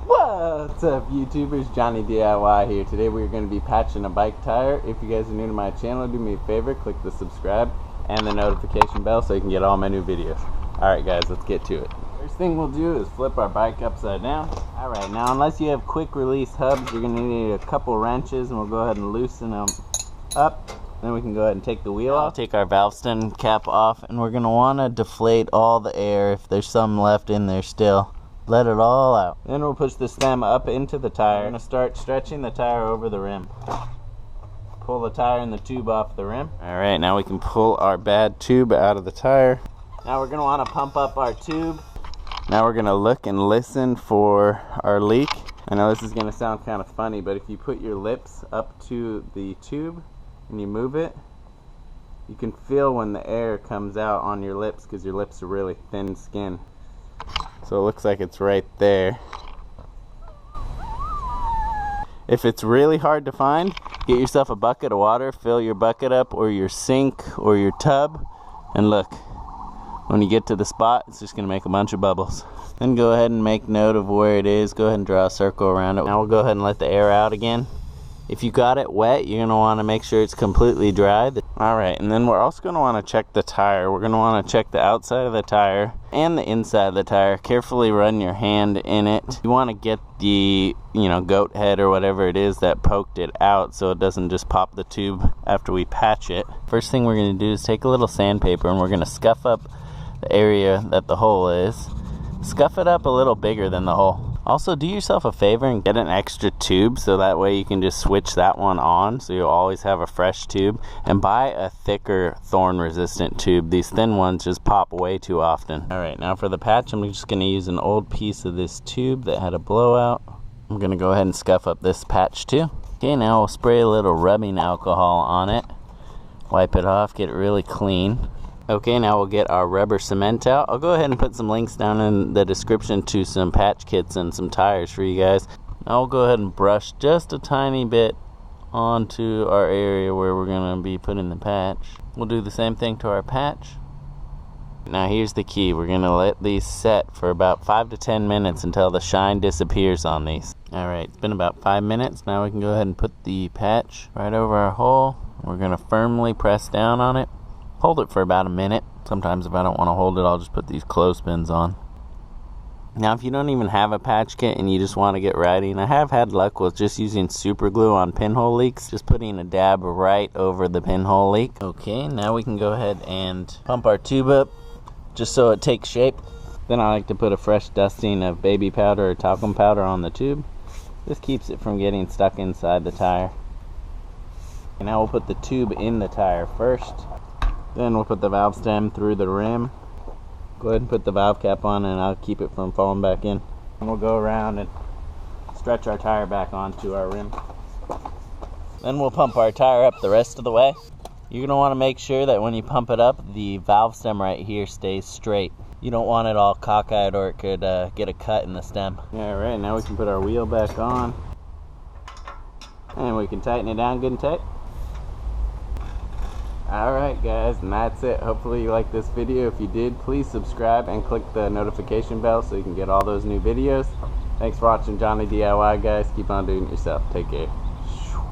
What's up, YouTubers? Johnny DIY here. Today we're going to be patching a bike tire. If you guys are new to my channel, do me a favor, click the subscribe and the notification bell so you can get all my new videos. Alright guys, let's get to it. First thing we'll do is flip our bike upside down. Alright, now unless you have quick release hubs, you're going to need a couple wrenches, and we'll go ahead and loosen them up. Then we can go ahead and take the wheel off. Take our valve stem cap off, and we're going to want to deflate all the air if there's some left in there still. Let it all out. Then we'll push the stem up into the tire. We're going to start stretching the tire over the rim. Pull the tire and the tube off the rim. Alright, now we can pull our bad tube out of the tire. Now we're going to want to pump up our tube. Now we're going to look and listen for our leak. I know this is going to sound kind of funny, but if you put your lips up to the tube and you move it, you can feel when the air comes out on your lips because your lips are really thin skin. So it looks like it's right there. If it's really hard to find, get yourself a bucket of water, fill your bucket up or your sink or your tub, and look. When you get to the spot, it's just going to make a bunch of bubbles. Then go ahead and make note of where it is. Go ahead and draw a circle around it. Now we'll go ahead and let the air out again. If you got it wet, you're going to want to make sure it's completely dry. Alright, and then we're also going to want to check the tire. We're going to want to check the outside of the tire and the inside of the tire. Carefully run your hand in it. You want to get the, goat head or whatever it is that poked it out so it doesn't just pop the tube after we patch it. First thing we're going to do is take a little sandpaper and we're going to scuff up the area that the hole is. Scuff it up a little bigger than the hole. Also, do yourself a favor and get an extra tube so that way you can just switch that one on so you'll always have a fresh tube. And buy a thicker thorn resistant tube. These thin ones just pop way too often. Alright, now for the patch, I'm just going to use an old piece of this tube that had a blowout. I'm going to go ahead and scuff up this patch too. Okay, now we'll spray a little rubbing alcohol on it. Wipe it off, get it really clean. Okay, now we'll get our rubber cement out. I'll go ahead and put some links down in the description to some patch kits and some tires for you guys. Now we'll go ahead and brush just a tiny bit onto our area where we're going to be putting the patch. We'll do the same thing to our patch. Now here's the key. We're going to let these set for about 5 to 10 minutes until the shine disappears on these. Alright, it's been about 5 minutes. Now we can go ahead and put the patch right over our hole. We're going to firmly press down on it. Hold it for about a minute. Sometimes if I don't want to hold it, I'll just put these clothespins on. Now if you don't even have a patch kit and you just want to get riding, I have had luck with just using super glue on pinhole leaks. Just putting a dab right over the pinhole leak. Okay, now we can go ahead and pump our tube up just so it takes shape. Then I like to put a fresh dusting of baby powder or talcum powder on the tube. This keeps it from getting stuck inside the tire. And now we'll put the tube in the tire first. Then we'll put the valve stem through the rim. Go ahead and put the valve cap on and I'll keep it from falling back in. And we'll go around and stretch our tire back onto our rim. Then we'll pump our tire up the rest of the way. You're going to want to make sure that when you pump it up, the valve stem right here stays straight. You don't want it all cockeyed or it could get a cut in the stem. Alright, now we can put our wheel back on. And we can tighten it down good and tight. Alright guys, and that's it. Hopefully you liked this video. If you did, please subscribe and click the notification bell so you can get all those new videos. Thanks for watching Johnny DIY guys. Keep on doing it yourself. Take care.